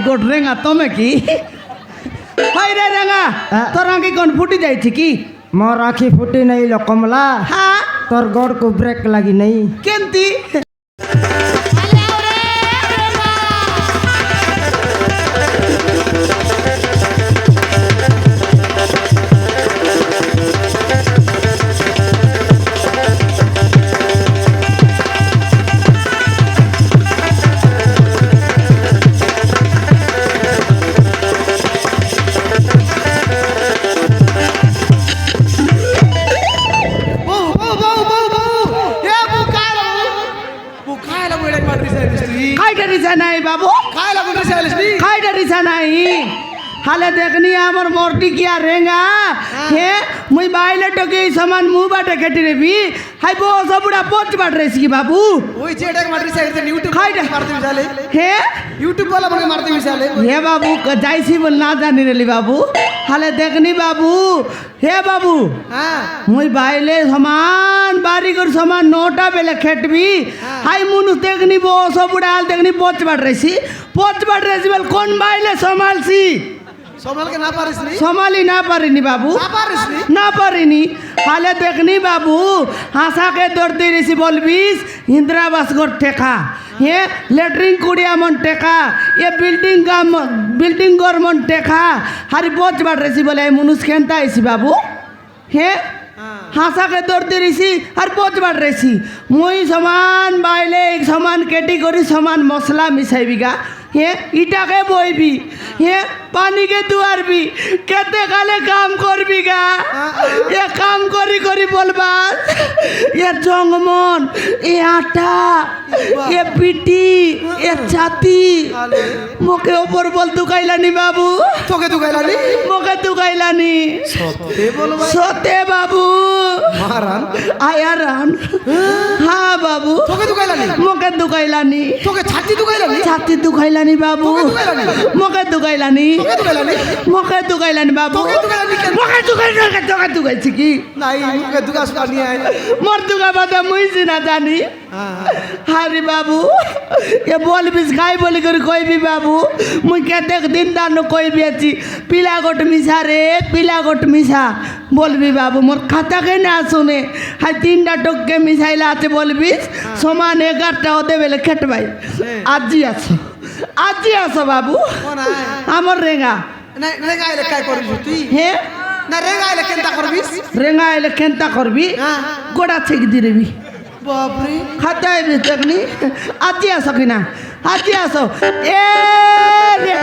God রেঙ্গা তুমি কি high রে রেঙ্গা তোর আঁকি কোন ফুটি যাইছি কি মোর আঁখি ফুটি নাই লো কমলা হ্যাঁ তোর গড় কো ব্রেক লাগি নাই কেনতি নাই বাবু খাইটা রিসা নাই হালে দেখনি আমার মরটি কিয়া রেঙ্গা হে মুই বাইলে টকে সমান মু বাটে কেটে রেবি হাই বো সবুড়া পোচ বাট রেছি বাবু ওই যেটা মারতে চাইছে ইউটিউব খাইটা মারতে বিশালে হে ইউটিউব वाला আমাকে মারতে বিশালে হে বাবু যাইছি বল না জানি রেলি বাবু হালে দেখনি বাবু হে বাবু হ্যাঁ মুই বাইলে সমান বাড়ি করে সমান 9টা বেলে খেটবি হাই মুনু দেখনি বো সবুড়া হাল দেখনি পোচ বাট রেছি বল কোন বাইলে সমালছি সম্ভালকে না পারিসনি সমালি না পারিনি বাবু না পারিসনি না পারিনি হালে দেখনি বাবু হাসাকে দৌড়তে রেছি বলবিস ইন্দিরাবাস ঘর টেকা হে লেট্রিন কুড়িয়া মন টেকা এ বিল্ডিং ঘর মন টেকা হারি বোঝ বাট রেছি বলে মনুষ খেনতা আইসি বাবু হে হাসাকে দৌড়তে রেছি আর বোঝ বাট রেছি মুই সমান বাইলে সমান কেটি করি সমান মশলা মিশাইবি গা হে ইটাকে বইবি হে পানিকে দুয়ারবি কেতে কালে কাম করবি গা এ কাম করি করি বলবা এ জঙ্গমন এ আটা এ পিটি এ ছাতি মোকে ওপর বল দুকাইলানি বাবু তোকে দুকাইলানি মোকে দুকাইলানি সত্যি বলবা সতে বাবু মারান আয়ারান হ্যাঁ বাবু তোকে দুকাইলানি মোকে দুকাইলানি তোকে ছাতি দুকাইলানি ছাতি দুকাইলানি বাবু তোকে দুকাইলানি মোকে দুকাইলানি তোকে দুকাইলানি মোকে দুকাইলানি বাবু তোকে দুকাইলানি কেন মোকে দুকাইলানি তোকে দুকাইছি কি নাই মুখে দুকাস পানি আয় মোর দুকা বাদা মুইছি না জানি হারি বাবু এ বলবিস খাই বলি করে কইবি বাবু মুই কেতেক দিন দানো কইবি আছি পিলা গোট মিশা রে পিলা গোট মিশা বলবি বাবু মোর খাতাকে না শুনে হাই 3টা টককে মিশাইলা আছে বলবিস সমান 11টা ওদে বেলে খেটবাই আজি আসো বাবু কোন আয় আমার রেঙ্গা না রেগা আইলে কাই করিস তুই হে না রেগা আইলে কেনতা করবিস রেঙ্গা এলে কেনতা করবি হ্যাঁ গোড়া থেকে দিবি বাপ রে খাতায় বিতকনি আজি আসো কিনা আজি আসো এ রে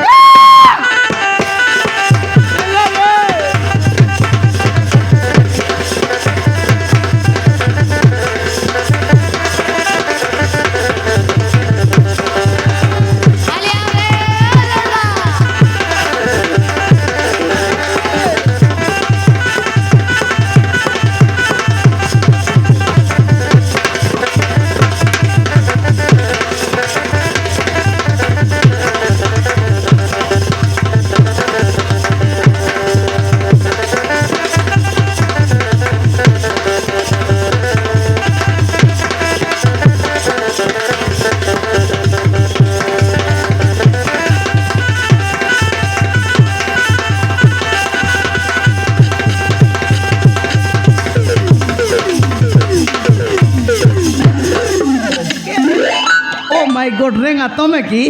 মাই গড রেঙ্গা তুমি কি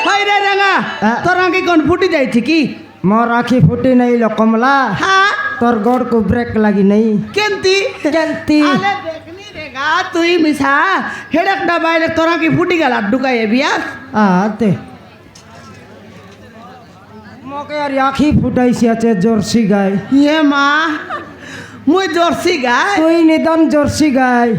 হাই রে রেঙ্গা তোর আঁকি কোন ফুটি যাইছি কি মোর আঁখি ফুটি নাই লো কমলা হ্যাঁ তোর গড় কো ব্রেক লাগি নাই কেনতি কেনতি আলে দেখনি রেঙ্গা তুই মিছা হেডকটা বাইরে তোর আঁকি ফুটি গেল ঢুকাই বিয়া আতে মোকে আর আঁখি ফুটাইছি আছে জার্সি গাই ইয়ে মা মুই জার্সি গাই তুই নিদান জার্সি গাই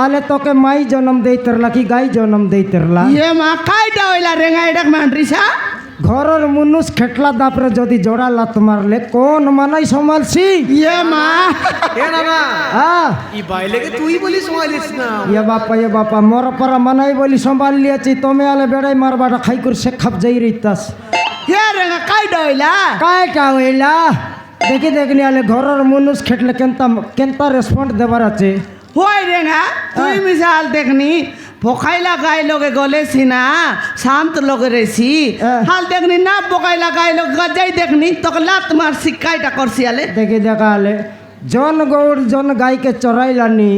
আলে তোকে মাই জন্ম দেই তেরলা কি গাই জন্ম দেই তেরলা ইয়ে মা কাইটা হইলা রেঙ্গা এডক মান্ড্রিসা ঘরের মুনুষ খেটলা দাপরে যদি জোড়া লাত মারলে কোন মানাই সমালছি ইয়ে মা এ না না ই বাইলে কে তুই বলি সমালিস না এ বাপা মোর পরা মানাই বলি সম্ভাল লিয়েছি তুমি আলে বেড়াই মারবাটা খাই করে সে খাপ যাই রইতাস হে রেঙ্গা কাইটা হইলা কাইটা হইলা দেখি দেখনি আলে ঘরের মুনুষ খেটলে কেনতা রেসপন্ড দেবার আছে হই রেঙ্গা তুই মিশাল দেখনি পোকাইলা গাই লগে গলেছি না শান্ত লগে রেছি হাল দেখনি না পোকাইলা গাই লগে গজাই দেখনি তোকে লাত মারছি কাইটা করছি আলে দেখি দেখা আলে জন গৌড় জন গাইকে চড়াইলানি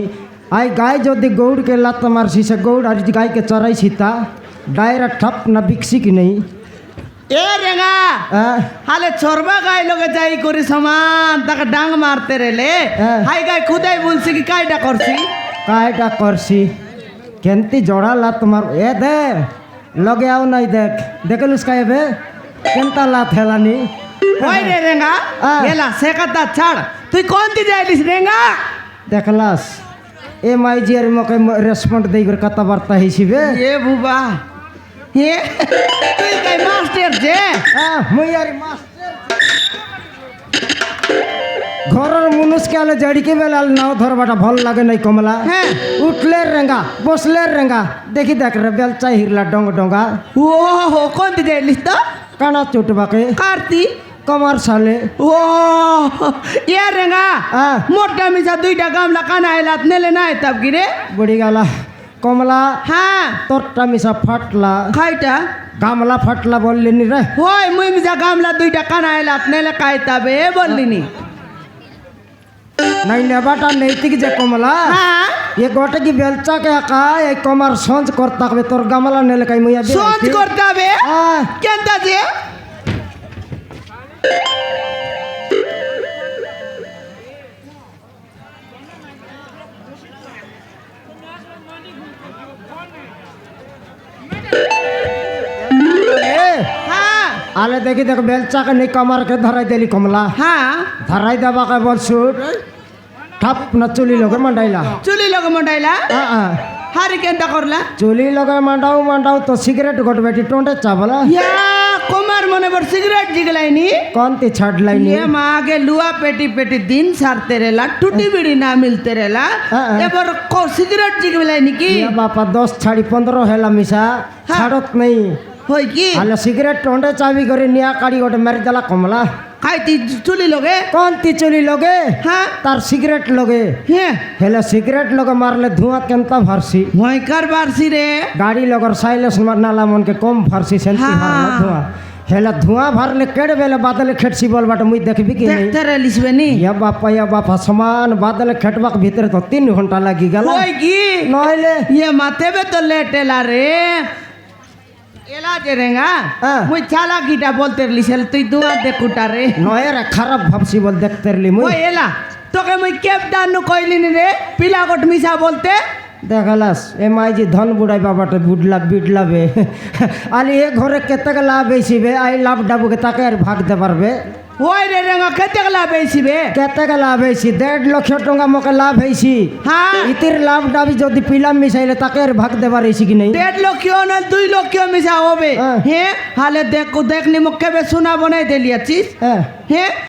আই গাই যদি গৌড়কে লাত মারছি সে গৌড় আর গাইকে চড়াইছি তা ডায়রা ঠপ না বিকছি কি নেই এ রেঙা হালে চরবা গাই লগে যাই করি সমান তাকে ডাং মারতে রেলে হাই গাই খুদাই বলছি কি কাইটা করছি কাইটা করছি কেনতি জড়া লাত মার এ দে লগে আও নাই দেখ দেখলুস কাইবে কেনতা লাত হেলানি ওই রে রেঙা হেলা সে কথা ছাড় তুই কোন দি যাইলিস রেঙা দেখলাস এ মাইজিয়ার মকে রেসপন্ড দেই করে কথাবার্তা হিসিবে এ বুবা হে তুই কাই মাস্টার যে মুই আর মাস্টার ঘরের মুনুষকে আলে জড়িকে বেলাল নাও ধরবাটা ভাল লাগে নাই কমলা হ্যাঁ উঠলে রেঙ্গা বসলে রেঙ্গা দেখি দেখ রে বেলচাই হিরলা ডং ডঙ্গা ও হো কোন দি যাইলিস তো কানা চুটবাকে কার্তি কমার সালে ও এ রেঙা মোটা মিছা দুইটা গামলা কানা এলাত নেলে নাই তাব গিরে বুড়ি গালা কমলা হ্যাঁ তোরটা মিশা ফাটলা খাইটা গামলা ফাটলা বললি নি রে ওই মুই মিছা গামলা দুইটা কানা এলাত নেলে কাইতাবে বললিনি নাই নেবাটা নৈতিক যে কমলা হ্যাঁ এ গোটে কি বেলচা কে একা এই কমার সঞ্চ করতে হবে তোর গামলা নেলে কাই মুইয়া সোচ করতে হবে কেনটা যে হ্যাঁ আলে দেখি দেখ বেলচাকে নেই কমারকে ধরাই দিলি কমলা হ্যাঁ ধরাই দেবাকে বলছু ঠাপ না চুলি লগে মান্ডাইলা চুলি লগে মন্ডাইলা হারি কেনটা করলা চুলি লগে মান্ডাও তো সিগারেট গোট বেটি টোঁটে চাবলা ইয়া কুমার মনে বড় সিগারেট জিগলাইনি কনতি ছাড়লাইনি ये माँ के लुआ पेटी पेटी दिन सारते रेला टूटी बीड़ी ना मिलते रेला एबर को सिगरेट जिगलाइनी की এ বাপা 10 ছাড়ি 15 হেলা মিশা ছাড়ত নেই होय की আলে সিগারেট টোঁটে চাবি করে নিয়া কাড়ি গোটে মারি দেলা কমলা खाइती चुली लोगे কনতি চুলি লগে हाँ তার সিগারেট লগে हे হেলে সিগারেট লগে মারলে ধোঁয়া কেনতা ভারসি भयंकर बारसी रे গাড়ি লগর সাইলেন্স নালা মনকে কম ভারসি সেন্তি হ্যাঁ। ভারলা ধোঁয়া হেলে ধোঁয়া ভারলে কেড়ে বেলে বাদলে খেটছি বলবাটা মুই দেখবি কি নেই देखते रहिस बेनी या बापा समान बादल खेटबाक भीतर तो 3 घंटा लगी गल होय की नहले ये माथे पे तो लेटेला रे एला जेरेगा हाँ। मुई चाला गीटा बोलते लिसेल तुई दुआ दे कुटा रे नहर खराब भाबसी बोल देखते रली मुई ओय एला তোকে মুই কেপ দানু কইলিনি রে পিলা কোট মিছা বলতে দেখালাস এ মাইজি ধন বুড়াই বাবাটা বিডলাবে আলি এ ঘরে কেতে লাভ হইছিবে আই লাভ ডাবুকে তাকে আর ভাগ দে পারবে ওই রে রেঙা কেতে গলা বেছিবে কেতে লাভ হইছি 1.5 লক্ষ টাকা মকে লাভ হইছি হ্যাঁ ইতির লাভ ডাবি যদি পিলাম মিশাইলে তাকে আর ভাগ দেবার হইছি কি নাই 1.5 লক্ষ না 2 লক্ষ মিছা হবে হ্যাঁ। হে হালে দেখনি মুখে বে সোনা বনাই দেলিয়াছিস হ্যাঁ হে